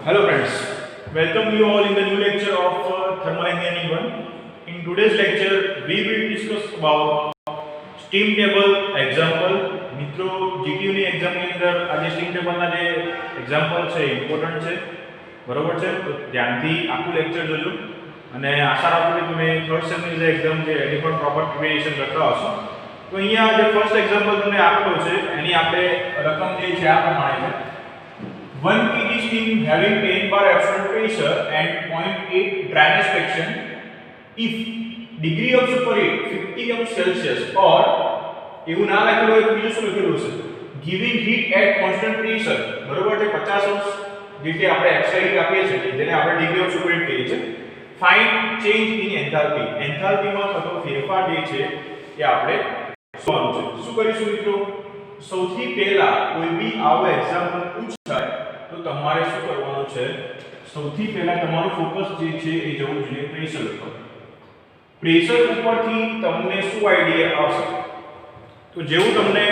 Hello friends, welcome you all in the new lecture of Thermal Engineering 1. In today's lecture, we will discuss about steam table example. મિત્રો GTU ની exam ની અંદર આજે steam table ના જે example છે important છે, બરોબર છે? તો ધ્યાનથી આખું લેક્ચર જોજો અને આશા રાખું કે તમે થર્ડ સેમની જે એક્ઝામ છે એની પણ પ્રોપર પ્રિપેરેશન કરતા હશો. તો અહીંયા જે ફર્સ્ટ એક્ઝામ્પલ તમને આપેલો છે એની આપણે રકમ જે છે આ પ્રમાણે છે. 1 kg steam having 10 bar absolute pressure and 0.8 dryness fraction if degree of superheat 50 Celsius or એવું ના લખેલું હોય તો બીજું શું લખેલું છે giving heat at constant pressure બરોબર છે 50 જેટલી આપણે એક્સ્ટ્રા હીટ આપીએ છીએ જેને આપણે ડિગ્રી ઓફ સુપરહીટ કહીએ છીએ. ફાઇન્ડ ચેન્જ ઇન એન્થાલ્પી એન્થાલ્પીમાં થતો ફેરફાર જે છે એ આપણે શોધવાનું છે. શું કરીશું મિત્રો? સૌથી પહેલા કોઈ બી આવો એક્ઝામ્પલ પૂછાય તો તમારે શું કરવાનું છે? સૌથી પહેલા તમારું ફોકસ જે છે એ જવું જોઈએ પ્રેશર ઉપર. પ્રેશર ઉપરથી તમને શું આઈડિયા આવશે? તો જેવું તમને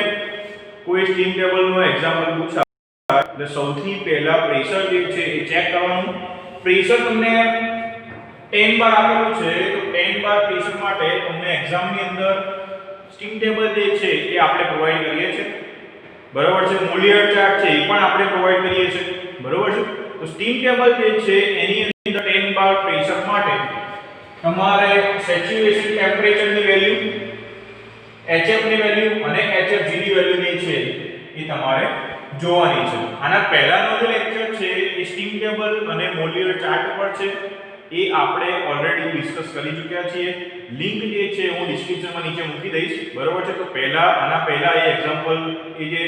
કોઈ સ્ટીમ ટેબલનો એક્ઝામ્પલ પૂછાય એટલે સૌથી પહેલા પ્રેશર જે છે એ ચેક કરવાનું. પ્રેશર તમને 10 બાર આપેલું છે તો 10 બાર પ્રેશર માટે તમને એક્ઝામની અંદર સ્ટીમ ટેબલ જે છે એ આપણે પ્રોવાઈડ કરીએ છીએ, બરોબર છે? મોલિયર ચાર્ટ છે એ પણ આપણે પ્રોવાઈડ કરીએ છીએ, બરોબર છે? તો સ્ટીમ ટેબલ જે છે એની અંદર 10 બાર પ્રેશર માટે તમારે સેચ્યુરેશન ટેમ્પરેચર ની વેલ્યુ, HF ની વેલ્યુ અને HFG ની વેલ્યુ જે છે એ તમારે જોવાની છે. આના પહેલાનો જે લેક્ચર છે એ સ્ટીમ ટેબલ અને મોલિયર ચાર્ટ પર છે, એ આપણે ઓલરેડી ડિસ્કસ કરી ચૂક્યા છીએ. લિંક જે છે હું ડિસ્ક્રિપ્શનમાં નીચે મૂકી દઈશ, બરોબર છે? તો આના પહેલા એ એક્ઝામ્પલ એ જે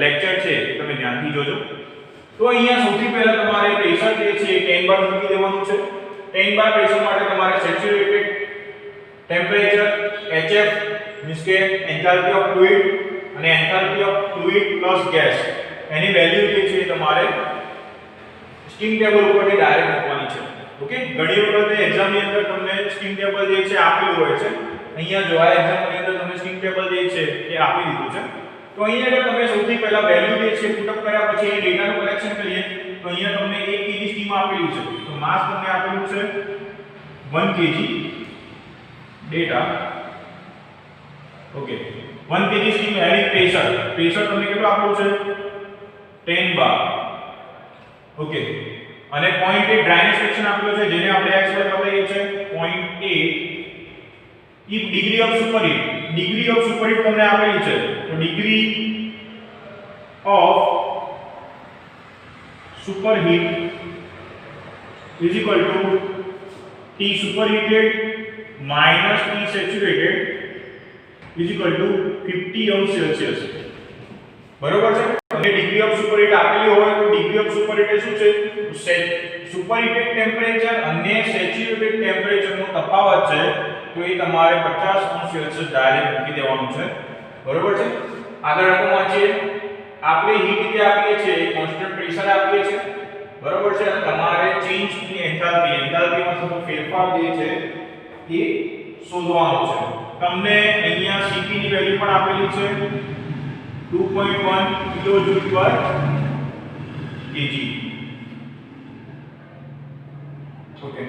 લેક્ચર છે એ તમે ધ્યાનથી જોજો. તો અહીંયા સૌથી પહેલા તમારે પ્રેશર જે છે 10 બાર મૂકી દેવાનું છે. 10 બાર પ્રેશર માટે તમારે સેચ્યુરેટેડ ટેમ્પરેચર HF મીન્સ કે એન્થાલ્પી ઓફ ફ્લુઇડ અને enthalpy of fluid plus gas any value જે છે તમારે સ્ટીમ ટેબલ ઉપરથી ડાયરેક્ટ મૂકવાની છે. ઓકે, ઘણી વખત એક્ઝામ ની અંદર તમને સ્ટીમ ટેબલ જે છે આપેલું હોય છે. અહીંયા જો આ એક્ઝામ ની અંદર તમને સ્ટીમ ટેબલ જે છે એ આપી દીધું છે. તો અહીંયા તમે સૌથી પહેલા વેલ્યુ જે છે પુટ અપ કર્યા પછી એ ડેટાનું કલેક્શન કરીએ તો અહીંયા તમને 1 kg સ્ટીમ આપેલી છે. તો માસ તમને આપેલું છે 1 kg data. Okay, 1 kg steam having pressure તમને કેટલું આપેલું છે? 10 બાર. ઓકે, અને 0.8 ડ્રાયનેસ ફ્રેક્શન આપેલો છે જેને આપણે x પર બતાવીએ છીએ 0.8. if degree of superheat તમને આપેલી છે તો degree of superheat is equal to T superheated minus T saturated is equal to 50 Celsius. બરોબર છે? અને ડિગ્રી ઓફ સુપરહીટ આપેલી હોય તો ડિગ્રી ઓફ સુપરહીટ શું છે? સુપરહીટેડ ટેમ્પરેચર અને સેચ્યુરેટેડ ટેમ્પરેચરનો તફાવત છે, તો એ તમારે 50 સેલ્સિયસ ડાયરેક્ટ મૂકી દેવાનું છે, બરોબર છે? આગળ આપણે વાંચીએ. આપણે હીટ જે આપીએ છીએ કોન્સ્ટન્ટ પ્રેશર આપીએ છીએ, બરોબર છે? અને તમારે ચેન્જ ઇન એન્થાલ્પીમાં થતો ફેરફાર જે છે એ શોધવાનો છે. તમને અહીંયા Cp ની વેલ્યુ પણ આપેલી છે 2.1 કિલોજૂલ પર કેજી. ઓકે,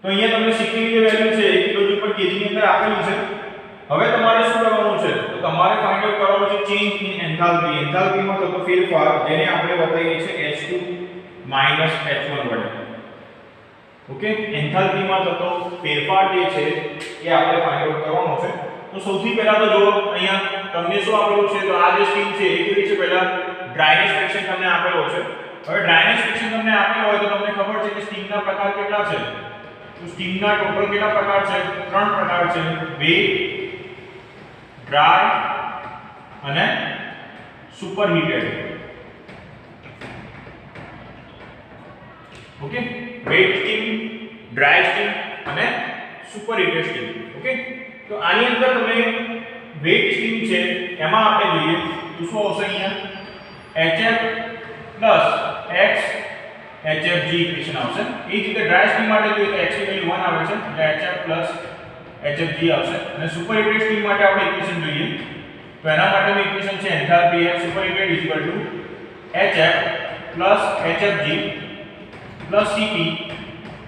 તો અહીંયા તમને Cp ની જે વેલ્યુ છે 1 કિલોજૂલ પર કેજી ની અંદર આપેલી છે. હવે તમારે શું કરવાનું છે? તો તમારે ફાઇન્ડ આઉટ કરવાનું છે ચેન્જ ઇન એન્થાલ્પી. એન્થાલ્પીમાં થતો ફેરફાર જેને આપણે બતાવીએ છીએ H2 H1 વડે. ઓકે, એન્થાલ્પીમાં થતો ફેરફાર જે છે એ આપણે ફાઇન્ડ આઉટ કરવાનો છે. તો સૌથી પહેલા તો જો અહીંયા તમને શું આપેલું છે? તો આ જે સ્ટીમ છે એ કેવી છે? પહેલા ડ્રાયનેસ ફ્રેક્શન તમને આપેલો છે. હવે ડ્રાયનેસ ફ્રેક્શન તમને આપેલો હોય તો તમને ખબર છે કે સ્ટીમના પ્રકાર કેટલા છે? તો સ્ટીમના ટોટલ કેટલા પ્રકાર છે? 3 પ્રકાર છે: વેટ, ડ્રાય અને superheated. Okay, wet steam, dry steam અને સુપરહીટેડ સ્ટીમ. ઓકે, તો આની અંદર તમે વેટ સ્ટીમ છે એમાં આપણે જોઈએ તો શું આવશે? અહીંયા HF x HFG ઇક્વેશન આવશે. એ જ રીતે ડ્રાય સ્ટીમ માટે જોઈએ તો x ની વેલ્યુ 1 આવે છે એટલે HF HFG આવશે. અને સુપરહીટેડ સ્ટીમ માટે આપણે ઇક્વેશન જોઈએ તો એના માટેનું ઇક્વેશન છે enthalpy F superheated HF plus HFG plus CP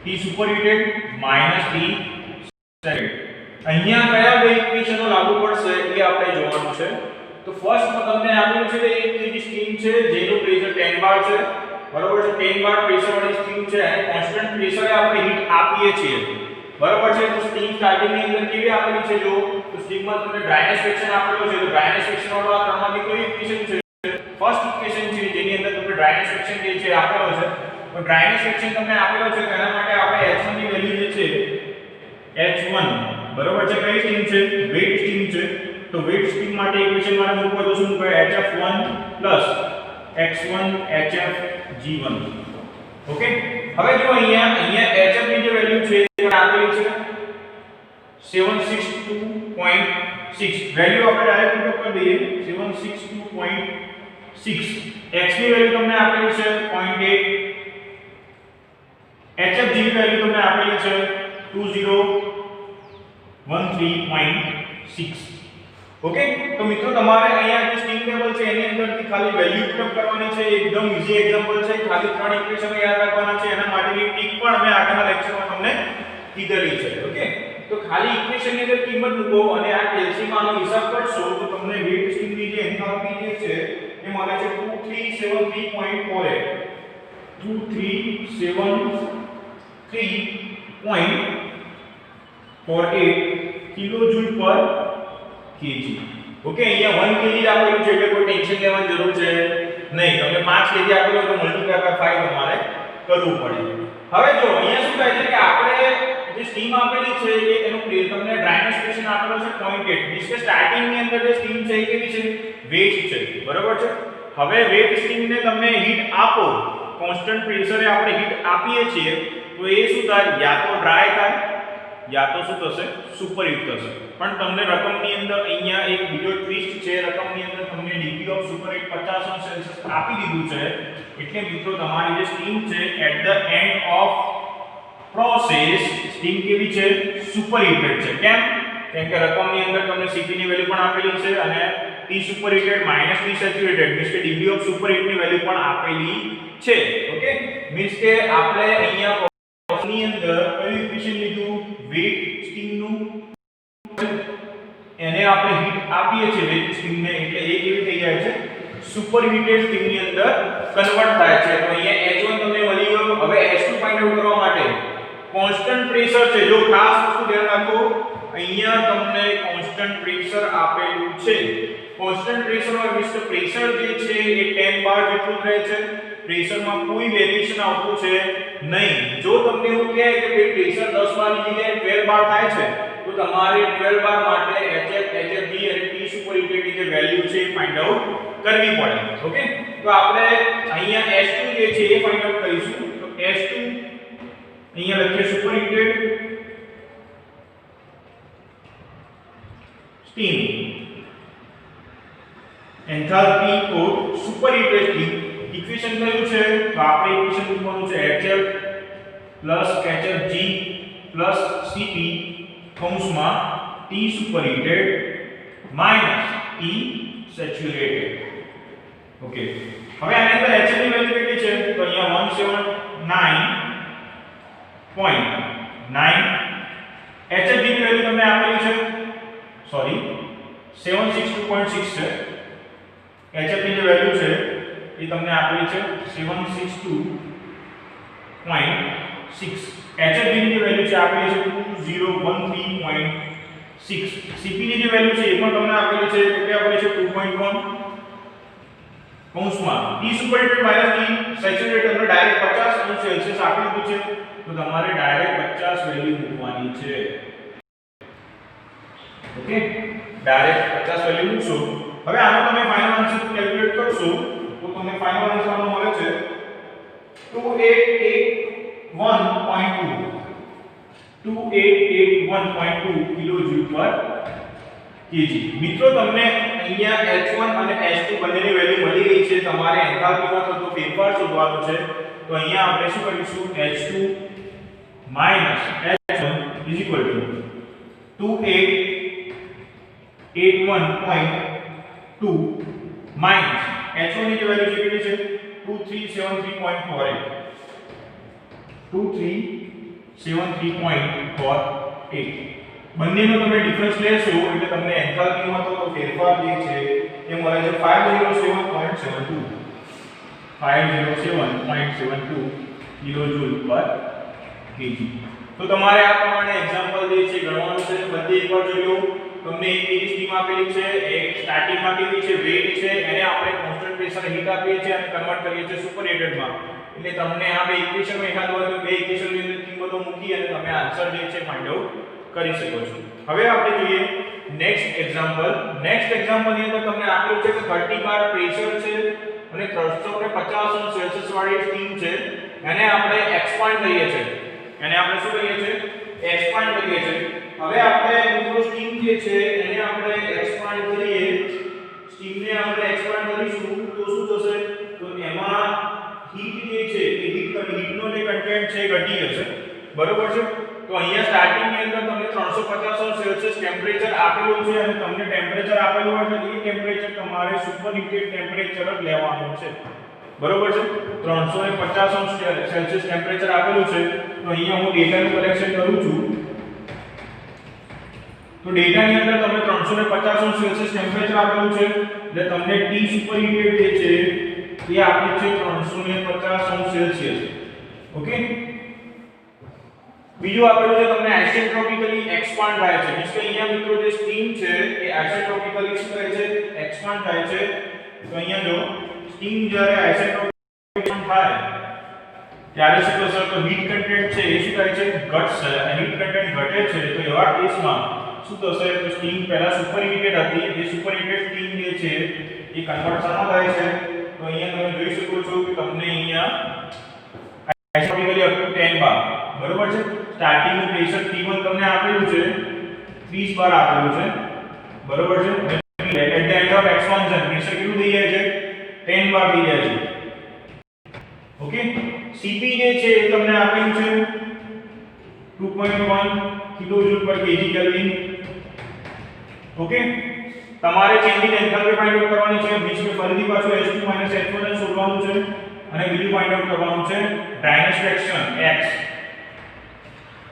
T superheated minus T saturated. અહીંયા કયા બે ઇક્વેશનો લાગુ પડશે એ આપણે જોવાનું છે. તો ફર્સ્ટ માં તમને આપેલું છે કે એક ત્રીજી સ્ટીમ છે જેનું પ્રેશર 10 બાર છે, બરોબર છે. 10 બાર પ્રેશર વાળી સ્ટીમ છે અને કોન્સ્ટન્ટ પ્રેશરે આપણે હીટ આપીએ છીએ, બરોબર છે. તો સ્ટીમ સ્ટાર્ટિંગ ની અંદર કેવી આપેલી છે જો, તો સ્ટીમ માં તમને ડ્રાયનેસ ફ્રેક્શન આપેલો છે. તો ડ્રાયનેસ ફ્રેક્શન વાળો આ ત્રણમાંથી કોઈ ઇક્વેશન છે, ફર્સ્ટ ઇક્વેશન છે જેની અંદર તમને ડ્રાયનેસ ફ્રેક્શન જે છે આપેલો છે. તો ડ્રાયનેસ ફ્રેક્શન તમને આપેલો છે તો એના માટે આપણે h1 ની વેલ્યુ જે છે h1, બરોબર છે. કઈ સ્ટીમ છે? વેટ સ્ટીમ છે. તો વેટ સ્ટીમ માટે ઇક્વેશન મારે મૂકવા તો શું મૂકવા? hf1 x1 hfg1. ઓકે. હવે જો અહીંયા hf ની જે વેલ્યુ છે એ આપેલી છે 762.6. વેલ્યુ આપણે ડાયરેક્ટ પુટ કરી દઈએ 762.6. x ની વેલ્યુ તમને આપેલી છે 0.8. hfg ની વેલ્યુ તમને આપેલી છે 2013.6. ઓકે. તો મિત્રો તમારે અહીંયા જે સ્ટીમ ટેબલ છે એની અંદરથી ખાલી વેલ્યુ પુટ કરવાની છે. એકદમ ઈઝી એક્ઝામ્પલ છે. ખાલી ત્રણ ઇક્વેશન યાદ રાખવાના છે. એના માટેની ટ્રીક પણ અમે આગળના લેક્ચરમાં તમને કીધેલી છે. ઓકે. તો ખાલી ઇક્વેશન ની અંદર કિંમત મૂકો અને આ કેલ્શિયમ આનો હિસાબ કરશો તો તમને વેટ સ્ટીમ ની જે એન્થાલ્પી જે છે એ મળે છે 2373.48. 2373.48 કિલોજૂલ પર kg. ઓકે. અહીંયા 1 kg આપેલું છે એટલે કોઈ ટેન્શન લેવાની જરૂર છે નહીં. તમને 5 kg આપેલું તો મલ્ટીપ્લાય બાય 5 તમારે કરવું પડે. હવે જો અહીંયા શું થાય છે કે આપણે જે સ્ટીમ આપેલી છે એ એનું તમને ડ્રાયનેસ ફ્રેક્શન આપેલો છે 0.8. મીન્સ કે સ્ટાર્ટિંગ ની અંદર જે સ્ટીમ છે એ કેવી છે? વેટ છે, બરોબર છે. હવે વેટ સ્ટીમ ને તમે હીટ આપો, કોન્સ્ટન્ટ પ્રેશરે આપણે હીટ આપીએ છીએ તો એ શું થાય? યા તો ડ્રાય થાય યા તો શું થશે? સુપરહીટ થશે. પણ તમને રકમની અંદર અહીંયા એક બીજો ટ્વિસ્ટ છે. રકમની અંદર તમને ડિગ્રી ઓફ સુપરહીટ 50°C આપી દીધું છે. એટલે મિત્રો તમારી જે સ્ટીમ છે at the end of process steam કેવી છે? સુપરહીટેડ છે. કેમ? કેમ કે રકમની અંદર તમને Cp ની વેલ્યુ પણ આપેલી છે અને T superheated minus T saturated means કે ડિગ્રી ઓફ સુપરહીટ ની વેલ્યુ પણ આપેલી છે. ઓકે. મીન્સ કે આપણે અહીંયા ની અંદર કયું ઇક્વેશન લીધું? વેટ સ્ટીમ નું. એને આપણે હીટ આપીએ છીએ વેટ સ્ટીમ ને એટલે એ કેવી થઈ જાય છે? સુપરહીટેડ સ્ટીમ ની અંદર કન્વર્ટ થાય છે. તો અહીંયા H1 તમને મળી ગયો. હવે H2 ફાઇન્ડ આઉટ કરવા માટે કોન્સ્ટન્ટ પ્રેશર છે. જો ખાસ વસ્તુ ધ્યાન રાખો, અહીંયા તમને કોન્સ્ટન્ટ પ્રેશર આપેલું છે. કોન્સ્ટન્ટ પ્રેશર માં મીન્સ કે પ્રેશર જે છે એ 10 બાર જેટલું રહે છે. પ્રેશરમાં કોઈ વેરિએશન આવતું છે નહીં. જો તમને એવું કહે કે ભાઈ પ્રેશર 10 બાર ની જગ્યાએ 12 બાર થાય છે તો તમારે 12 બાર માટે HF, HFG અને T સુપરહીટેડ ની જે વેલ્યુ છે એ ફાઇન્ડ આઉટ કરવી પડે. ઓકે. તો આપણે અહીંયા S2 જે છે એ ફાઇન્ડ આઉટ કરીશું. તો S2 અહીંયા લખીએ superheated steam enthalpy of superheated steam. Equation કયું છે? તો આપણે ઇક્વેશન મૂકવાનું છે HF plus HFG plus CP કૌંસમાં T superheated minus T saturated. Okay. હવે આની અંદર HF ની વેલ્યુ કેટલી છે? તો અહીંયા 179.9. HFG ની વેલ્યુ તમને આપેલી છે 762.6 છે. HF ની જે વેલ્યુ છે એ તમને આપેલી છે 762.6. HFG ની જે વેલ્યુ છે આપેલી છે 2013.6. CP ની જે વેલ્યુ છે એ પણ તમને આપેલી છે કેટલી આપેલી છે 2.1 કૌંસમાં T superheated minus T saturated તમને ડાયરેક્ટ 50°C આપેલું છે તો તમારે ડાયરેક્ટ 50 વેલ્યુ મૂકવાની છે. ઓકે. ડાયરેક્ટ 50 વેલ્યુ મૂકશો. હવે આનો તમે ફાઇનલ આન્સર કેલ્ક્યુલેટ કરશો તો તમને ફાઇનલ આન્સર મળે છે 2881.2 કિલોજૂલ પર kg. મિત્રો તમને અહીંયા H1 અને H2 બંનેની વેલ્યુ મળી ગઈ છે. તમારે એન્થાલ્પીમાં થતો ફેરફાર શોધવાનો છે. તો અહીંયા આપણે શું કરીશું? H2 H1 2881.2 minus H1 ની જે વેલ્યુ છે કેટલી છે 2373.48 2373.48 બંનેનો તમે ડિફરન્સ લેશો એટલે તમને એન્થાલ્પીમાં તો ફેરફાર જે છે એ મળે છે 507.72 507.72 કિલોજૂલ પર કેજી. તો તમારે આ પ્રમાણે એક્ઝામ્પલ જે છે ગણવાનું છે. બધે એકવાર જોઈ લો. તમને એક કેજી સ્ટીમ આપેલી છે, એક સ્ટાર્ટિંગમાં કેવી છે વેટ છે, એને આપણે કોન્સ્ટન્ટ પ્રેશર હીટ આપીએ છીએ અને કન્વર્ટ કરીએ છીએ સુપરહીટેડમાં. એટલે તમને આ બે ઇક્વેશન એકાદ હોય તો બે ઇક્વેશનની અંદર કિંમતો મૂકી અને તમે આન્સર જે છે ફાઇન્ડ આઉટ કરી શકો છો. હવે આપણે જોઈએ નેક્સ્ટ એક્ઝામ્પલ. નેક્સ્ટ એક્ઝામ્પલ ની અંદર તમને આપેલું છે કે 30 બાર પ્રેશર છે અને 350 સેલ્સિયસ વાળી સ્ટીમ છે. એને આપણે એક્સપાન્ડ કરીએ છીએ. એને આપણે શું કરીએ છીએ? એક્સપાન્ડ કરીએ છીએ. હવે આપણે મિત્રો સ્ટીમ જે છે એને આપણે એક્સપાન્ડ કરીએ. સ્ટીમને આપણે એક્સપાન્ડ કરીશું તો શું થશે? તો એમાં હીટ જે છે એ હીટનો જે કન્ટેન્ટ છે એ ઘટી જશે. બરોબર છે? તો અહીંયા સ્ટાર્ટિંગ ની અંદર તમને 350 સેલ્સિયસ ટેમ્પરેચર આપેલું છે અને તમને ટેમ્પરેચર આપેલું હોય એટલે એ ટેમ્પરેચર તમારે સુપરહીટેડ ટેમ્પરેચર જ લેવાનું છે. બરોબર છે? 350 સેલ્સિયસ ટેમ્પરેચર આપેલું છે. તો અહીંયા હું ડેટાનું કલેક્શન કરું છું. તો ડેટાની અંદર તમને 350 સેલ્સિયસ ટેમ્પરેચર આપેલું છે એટલે તમને T સુપરહીટેડ જે છે એ આપેલું છે 350 સેલ્સિયસ. ઓકે. બીજું આપેલું છે તમને આઇસેન્ટ્રોપિકલી એક્સપાન્ડ થાય છે. એટલે કે અહીંયા મિત્રો જે સ્ટીમ છે એ આઇસેન્ટ્રોપિકલી શું થાય છે? એક્સપાન્ડ થાય છે. તો અહીંયા જો સ્ટીમ જ્યારે આઇસેન્ટ્રોપિક થાય ત્યારે શું થશે? તો હીટ કન્ટેન્ટ છે એ શું થાય છે? ઘટશે. અને હીટ કન્ટેન્ટ ઘટે છે તો એવા કેસમાં શું થશે? તો સ્ટીમ પહેલા સુપરહીટેડ હતી. એ સુપરહીટેડ સ્ટીમ જે છે એ કન્વર્ટ શામાં થાય છે? તો અહીંયા તમે જોઈ શકો છો કે તમને અહીંયા આઇસેન્ટ્રોપિકલી અપ ટુ 10 બાર. બરોબર છે? સ્ટાર્ટિંગ નું પ્રેશર T1 તમને આપેલું છે 30 બાર આપેલું છે. બરોબર છે? At the end of expansion pressure કેટલું થઈ જાય છે? 10 બાર થઈ જાય છે. ઓકે. Cp જે છે એ તમને આપેલું છે 2.1 કિલોજૂલ પર કેજી કેલ્વિન. ઓકે. તમારે ચેન્જિંગ એન્થાલ્પી ફાઇન્ડ આઉટ કરવાની છે. બીજ કે ફરીથી પાછું H2 H1 ને શોધવાનું છે અને બીજું ફાઇન્ડ આઉટ કરવાનું છે ડ્રાયનેસ ફ્રેક્શન x.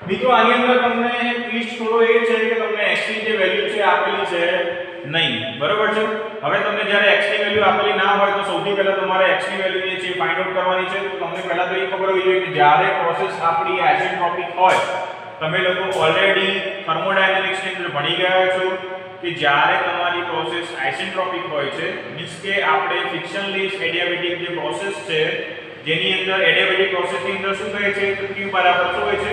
મિત્રો આની અંદર તમને ટ્વિસ્ટ થોડો એ છે કે તમને x ની જે વેલ્યુ છે આપેલી છે નહીં. બરોબર છે? હવે તમને જ્યારે x ની વેલ્યુ આપેલી ના હોય તો સૌથી પહેલા તમારે x ની વેલ્યુ જે છે ફાઇન્ડ આઉટ કરવાની છે. તો તમને પહેલા તો એ ખબર હોવી જોઈએ કે જ્યારે પ્રોસેસ આપણી આઇસેન્ટ્રોપિક હોય, તમે લોકો ઓલરેડી થર્મોડાયનેમિક્સ ની અંદર ભણી ગયા છો કે જ્યારે તમારી પ્રોસેસ આઇસેન્ટ્રોપિક હોય છે મીન્સ કે આપણે ફ્રિક્શનલેસ એડિયાબેટિક જે પ્રોસેસ છે જેની અંદર એડિયાબેટિક પ્રોસેસની અંદર શું કહે છે? તો Q બરાબર શું હોય છે?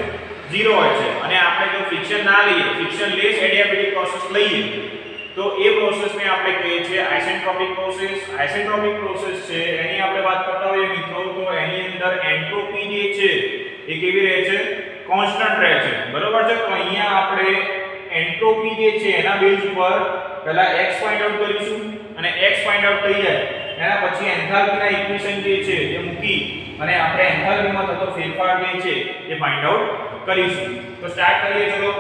0 હોય છે. અને આપણે જો ફ્રિક્શન ના લઈએ, ફ્રિક્શનલેસ એડિયાબેટિક પ્રોસેસ લઈએ તો એ પ્રોસેસને આપણે કહીએ છીએ આઇસેન્ટ્રોપિક પ્રોસેસ. આઇસેન્ટ્રોપિક પ્રોસેસ છે એની આપણે વાત કરતા હોઈએ મિત્રો તો એની અંદર એન્ટ્રોપી જે છે એ કેવી રહે છે? કોન્સ્ટન્ટ રહે છે. બરોબર છે? તો અહીંયા આપણે એન્ટ્રોપી જે છે એના બેઝ ઉપર પહેલા x ફાઇન્ડ આઉટ કરીશું અને x ફાઇન્ડ આઉટ થઈ જાય એના પછી એન્થાલ્પીના ઇક્વેશન જે છે એ મૂકી અને આપણે એન્થાલ્પીમાં થતો ફેરફાર જે છે એ ફાઇન્ડ આઉટ કરીશું. તો સ્ટાર્ટ કરીએ. ચલો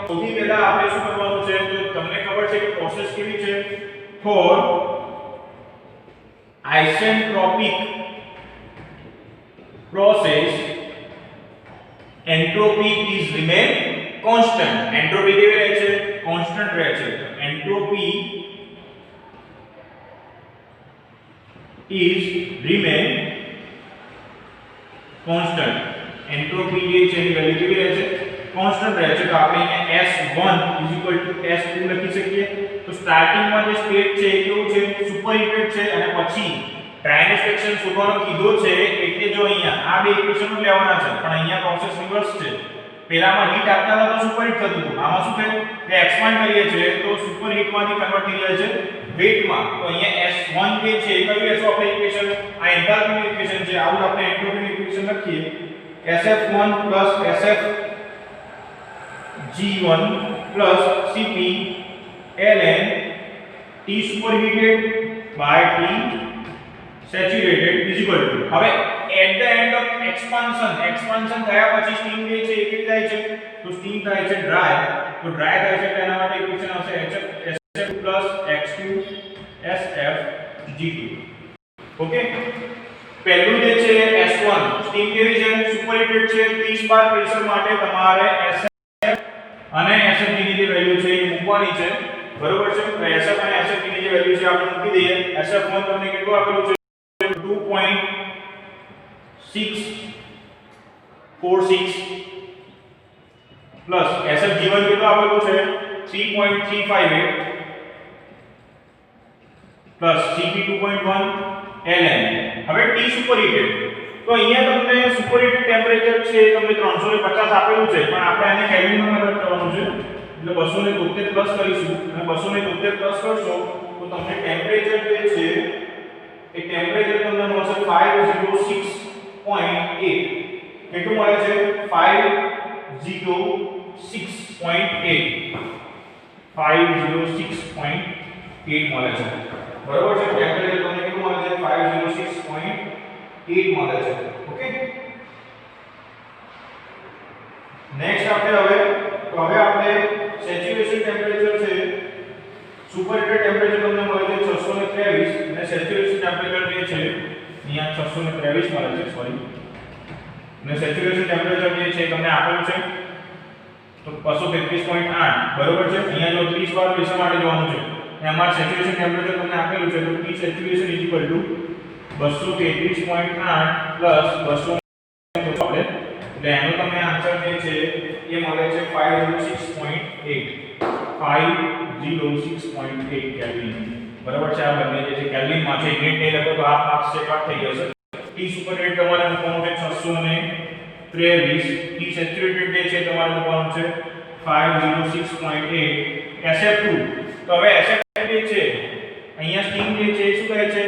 સૌથી પહેલા આપણે શું કરવાનું છે? તો તમને ખબર છે કે પ્રોસેસ કેવી છે? For isentropic process entropy is remain constant. Entropy કેવી રહે છે? કોન્સ્ટન્ટ રહે છે. Entropy is remain constant. Entropy જે છે એની વેલ્યુ કેવી રહે છે? કોન્સ્ટન્ટ રહે છે. તો આપણે અહીંયા S1 S2 લખી શકીએ. તો સ્ટાર્ટિંગમાં જે સ્ટેટ છે એ કેવું છે? સુપરહીટેડ છે અને પછી ડ્રાયનેસ ફ્રેક્શન શોધવાનો કીધો છે એટલે જો અહીંયા આ બે ઇક્વેશનો લેવાના છે પણ અહીંયા પ્રોસેસ રિવર્સ છે. પહેલામાં હીટ આપતા હતા તો સુપરહીટ થતું હતું. આમાં શું થાય? કે એક્સપાન્ડ કરીએ છીએ તો સુપરહીટમાંથી કન્વર્ટ થઈ જાય છે વેટમાં. તો અહીંયા S1 જે છે એ કયું લેશો આપણે ઇક્વેશન? આ એન્થાલ્પીની ઇક્વેશન છે. આવું આપણે એન્ટ્રોપીની ઇક્વેશન લખીએ SF1 SFG1 Cp ln T superheated by T saturated is equal to. હવે at the end of expansion થયા પછી સ્ટીમ જે છે એ કેવી થાય છે? તો સ્ટીમ થાય છે ડ્રાય. તો ડ્રાય થાય છે તેના માટે ઇક્વેશન આવશે SF2 X2 SFG2. ઓકે, પહેલું જે છે S1 સ્ટીમ કેવી છે, સુપરહીટેડ છે. 30 બાર પ્રેશર માટે તમારે SF અને SFG ની જે વેલ્યુ છે એ મૂકવાની છે, બરોબર છે. તો SF અને SFG ની જે વેલ્યુ છે આપણે મૂકી દઈએ. SF1 તમને કેટલું આપેલું છે 2.646 પ્લસ SFG1 કેટલું આપેલું છે 3.358 પ્લસ CP 2.1 LN. હવે T સુપરહીટેડ, તો અહીંયા તમને સુપરહીટેડ ટેમ્પરેચર છે તમને 350 આપેલું છે, પણ આપણે આને કેલ્વિનમાં કન્વર્ટ કરવાનું છે, એટલે 273 પ્લસ કરીશું. અને 273 પ્લસ કરશો તો તમને ટેમ્પરેચર જે છે એ ટેમ્પરેચર તમને મળશે 506.8. કેટલું મળે છે 506.8 મળે છે, બરોબર છે. ટેમ્પરેચર તમને કેટલું મળે છે 506.8 મળે છે. ઓકે, નેક્સ્ટ આપણે હવે આપણે સેચ્યુરેશન ટેમ્પરેચર છે, સુપરહીટેડ ટેમ્પરેચર તમને મળે છે 623 અને સેચ્યુરેશન ટેમ્પરેચર જે છે અહીંયા 623 મળે છે, સોરી. અને સેચ્યુરેશન ટેમ્પરેચર જે છે તમને આપેલું છે તો 233.8, બરોબર છે. અહીંયા જો 30 બાર પ્રેશર માટે જોવાનું છે અને અમાર સેચ્યુરેશન ટેમ્પરેચર તમને આપેલું છે, તો T સેચ્યુરેશન = 233.8 પ્લસ 200 આપણે, એટલે એનો તમને આન્સર જે છે એ મળે છે 506.8 કેલ્વિન, બરાબર છે. આ બંને જે છે કેલ્વિન માં છે, યુનિટ નહીં લખો તો આ માર્ક્સ છે કટ થઈ જશે. T સુપરહીટેડ તમારે મૂકવાનું છે 623, T સેચ્યુરેટેડ જે છે તમારે મૂકવાનું છે 506.8. SF2, તો હવે SF2 જે છે અહીંયા સ્ટીમ જે છે શું કહે છે,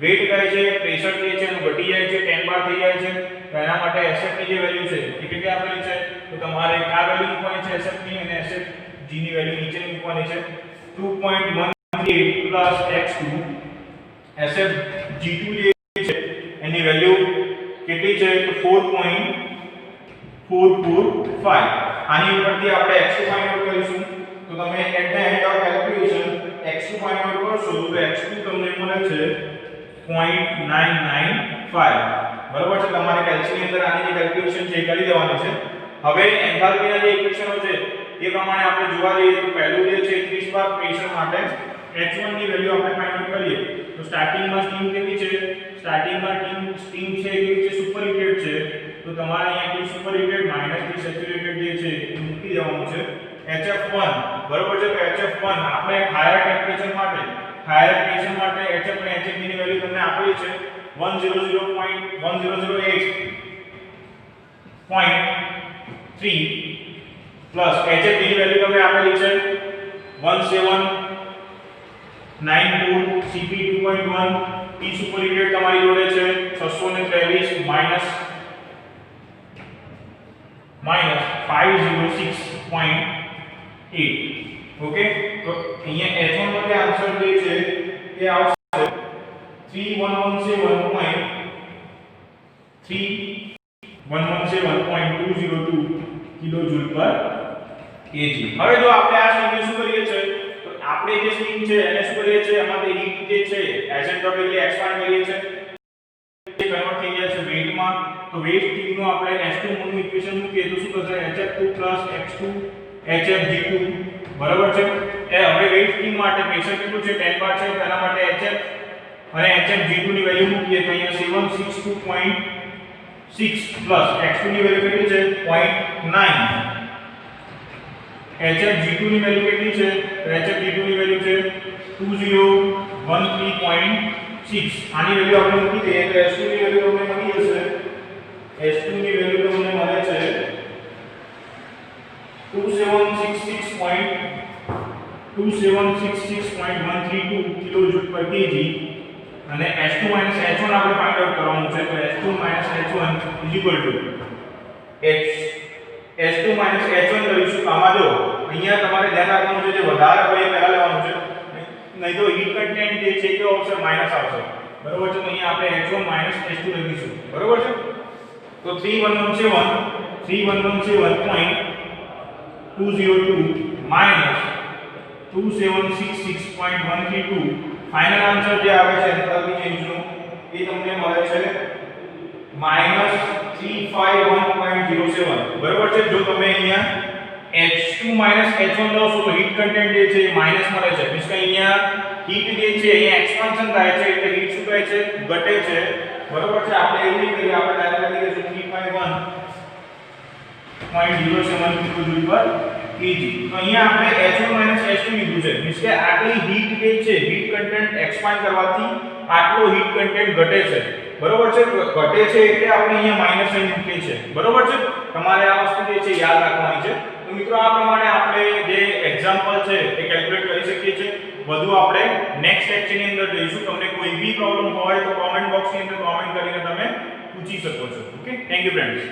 વેટ કહે છે, પ્રેશર જે છે એનું ઘટી જાય છે, 10 બાર થઈ જાય છે. તો એના માટે SF ની જે વેલ્યુ છે એ કેટલી આપેલી છે, તો તમારે આ વેલ્યુ મૂકવાની છે SF ની, અને SFG ની વેલ્યુ નીચેની મૂકવાની છે 2.18 પ્લસ x2. SFG2 જે છે એની વેલ્યુ કેટલી છે તો 4.445. આની ઉપરથી આપણે x2 ફાઇન્ડ આઉટ કરીશું, તો તમે at the end of calculation x2 find out કરશો તો x2 તમને મળે છે 0.995, બરોબર છે. તમારે કેલ્ક્યુલેશન અંદર આની જે કેલ્ક્યુલેશન છે એ કરી દેવાની છે. હવે એન્થાલ્પીના જે ઇક્વેશનો છે એ પ્રમાણે આપણે જોવા જઈએ તો પહેલું જે છે 30 બાર પ્રેશર માટે H1 ની વેલ્યુ આપણે ફાઇન્ડ આઉટ કરીએ તો સ્ટાર્ટિંગમાં સ્ટીમ કેવી છે, સ્ટાર્ટિંગમાં સ્ટીમ છે કેવી છે, સુપરહીટેડ છે. તો તમારે અહીંયા T superheated minus T saturated જે છે એ મૂકી દેવાનું છે. HF1, બરોબર છે. તો HF1 આપણે હાયર ટેમ્પરેચર માટે, હાયર પ્રેશર માટે HF અને HFG ની વેલ્યુ તમને આપેલી છે 100.1008.3 પ્લસ HFG ની વેલ્યુ તમને આપેલી છે 1794, CP 2.1, T સુપરહીટેડ તમારી જોડે છે 623 માઈનસ 506.8. ઓકે, તો અહીંયા H1 નો જે આન્સર જે છે એ આવશે 3117.202 કિલોજૂલ પર kg. હવે જો આપણે આ સ્ટીમને શું કરીએ છે, તો આપણે જે સ્ટીમ છે એને શું કરીએ છે, એમાંથી હીટ જે છે એસેન્ટ્રોપિકલી એક્સપાન્ડ કરીએ છે, કન્વર્ટ થઈ જાય છે વેટમાં. તો વેટ સ્ટીમ નો આપણે S2 નું ઇક્વેશન મૂકીએ તો શું થશે HF2 x2 HFG2, બરાબર છે. એ હવે વેટ સ્ટીમ માટે પ્રેશર કેટલું છે 10 બાર છે, તો એના માટે HF અને HFG2 ની વેલ્યુ મૂકીએ તો અહીંયા 762.6 પ્લસ x2 ની વેલ્યુ કેટલી છે 0.9, HFG2 ની વેલ્યુ કેટલી છે, તો HFG2 ની વેલ્યુ છે 2013.6. આની વેલ્યુ આપણે મૂકી દઈએ તો S2 ની વેલ્યુ તમને મળી જશે, S2 ની વેલ્યુ તમને મળે છે 2766.132 કિલોજૂલ પર kg. અને S2 H1 આપણે ફાઇન્ડ આઉટ કરવાનું છે, તો S2 H1 S2 H1 કરીશું. આમાં જો અહીંયા તમારે ધ્યાન રાખવાનું છે, જે વધારે હોય એ પહેલા લેવાનું છે, નહીં તો હીટ કન્ટેન્ટ જે છે કે આવશે માઈનસ આવશે, બરોબર છે. તો અહીંયા આપણે H1 S2 લખીશું, બરોબર છે. તો 3117.202 માઈનસ 2766.132, ફાઇનલ આન્સર જે આવે છે એન્થાલ્પી ચેન્જનો એ તમને મળે છે -351.07 બરાબર છે। જો તમે અહીંયા H2 H1 લો છો તો હીટ કન્ટેન્ટ જે છે એ માઈનસ મળે છે, મીન્સ કે અહીંયા હીટ જે છે અહીંયા એક્સપાન્શન થાય છે એટલે હીટ શું થાય છે ઘટે છે બરાબર છે। આપણે એવું નહીં કરીએ, આપણે ડાયરેક્ટ લખી દઈશું 351.07 kJ પર kg। તો અહીંયા આપણે H1 H2 લીધું છે, મીન્સ કે આટલી હીટ જે છે હીટ કન્ટેન્ટ એક્સપાન્ડ કરવાથી આટલો હીટ કન્ટેન્ટ ઘટે છે બરોબર છે। ઘટે છે એટલે આપણે અહીંયા માઈનસ સાઇન મૂકીએ છે બરોબર છે। તમારે આ વસ્તુ જે છે યાદ રાખવાની છે। તો મિત્રો આ પ્રમાણે આપણે જે એક્ઝામ્પલ છે એ કેલ્ક્યુલેટ કરી શકીએ છીએ। વધુ આપણે નેક્સ્ટ લેક્ચરની અંદર જોઈશું। તમને કોઈ બી પ્રોબ્લેમ હોય તો કોમેન્ટ બોક્સની અંદર કોમેન્ટ કરીને તમે પૂછી શકો છો। Okay, thank you friends.